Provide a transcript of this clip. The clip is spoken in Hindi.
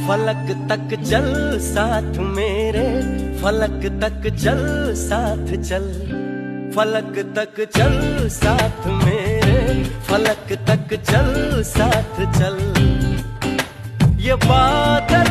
फलक तक चल साथ मेरे, फलक तक चल साथ चल, फलक तक चल साथ मेरे, फलक तक चल साथ चल। ये बादल